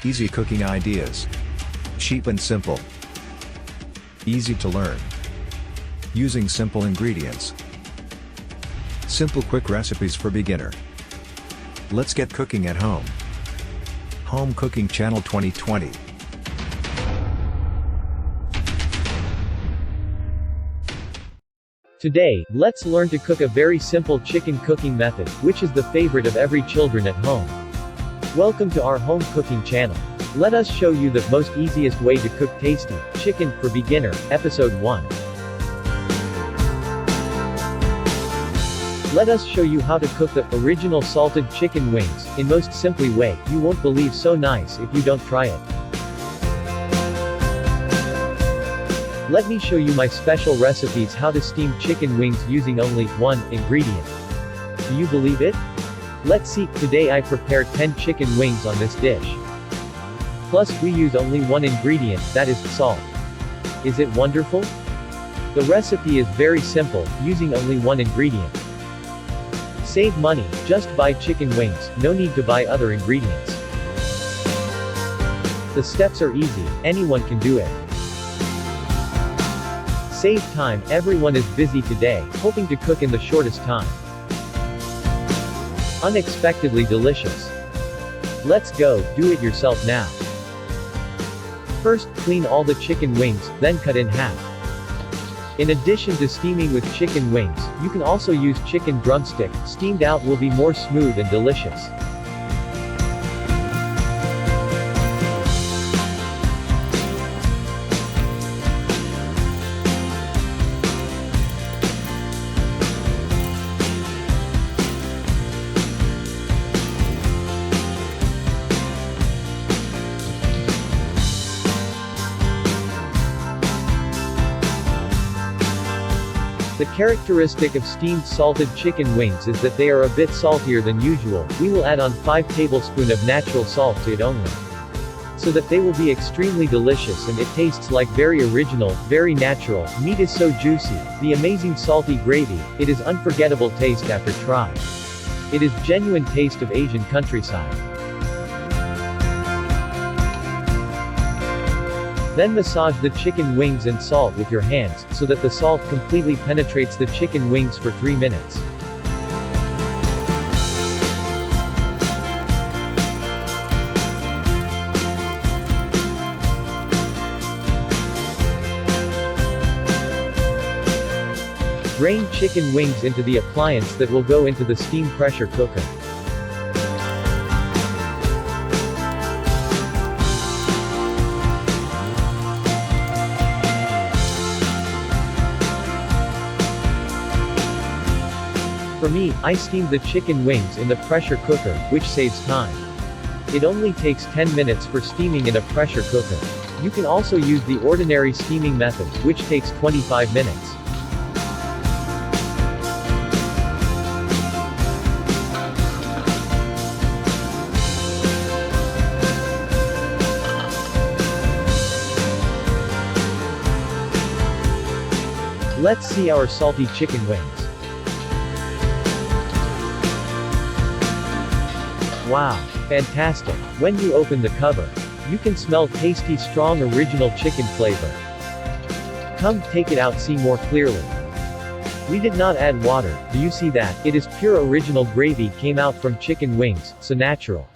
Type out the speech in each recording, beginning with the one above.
Easy cooking ideas. Cheap and simple. Easy to learn. Using simple ingredients. Simple quick recipes for beginner. Let's get cooking at home. Home Cooking Channel 2020. Today, let's learn to cook a very simple chicken cooking method, which is the favorite of every children at home. Welcome to our home cooking channel. Let us show you the most easiest way to cook tasty chicken for beginner, episode 1. Let us show you how to cook the original salted chicken wings in most simply way. You won't believe so nice if you don't try it. Let me show you my special recipes how to steam chicken wings using only one ingredient. Do you believe it? Let's see. Today I prepared 10 chicken wings on this dish. Plus we use only one ingredient, that is salt. Is it wonderful? The recipe is very simple, using only one ingredient. Save money, just buy chicken wings, no need to buy other ingredients. The steps are easy, anyone can do it. Save time, everyone is busy today, hoping to cook in the shortest time. Unexpectedly delicious. Let's go, do it yourself now. First, clean all the chicken wings, then cut in half. In addition to steaming with chicken wings, you can also use chicken drumstick. Steamed out will be more smooth and delicious. The characteristic of steamed salted chicken wings is that they are a bit saltier than usual. We will add on 5 tablespoons of natural salt to it only. So that they will be extremely delicious and it tastes like very original, very natural. Meat is so juicy, the amazing salty gravy, it is unforgettable taste after try. It is genuine taste of Asian countryside. Then massage the chicken wings and salt with your hands, so that the salt completely penetrates the chicken wings for 3 minutes. Drain chicken wings into the appliance that will go into the steam pressure cooker. For me, I steamed the chicken wings in the pressure cooker, which saves time. It only takes 10 minutes for steaming in a pressure cooker. You can also use the ordinary steaming method, which takes 25 minutes. Let's see our salty chicken wings. Wow! Fantastic! When you open the cover, you can smell tasty strong original chicken flavor. Come, take it out, see more clearly. We did not add water, do you see that? It is pure original gravy came out from chicken wings, so natural.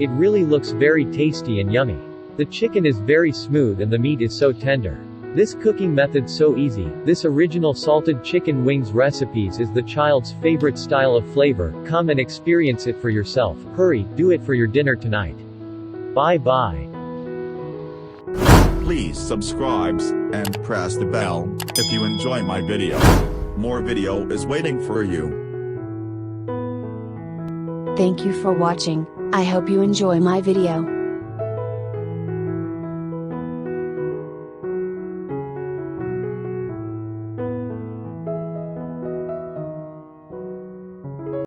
It really looks very tasty and yummy. The chicken is very smooth and the meat is so tender. This cooking method so easy. This original salted chicken wings recipes is the child's favorite style of flavor. Come and experience it for yourself. Hurry, do it for your dinner tonight. Bye bye. Please subscribe and press the bell if you enjoy my video. More video is waiting for you. Thank you for watching. I hope you enjoy my video.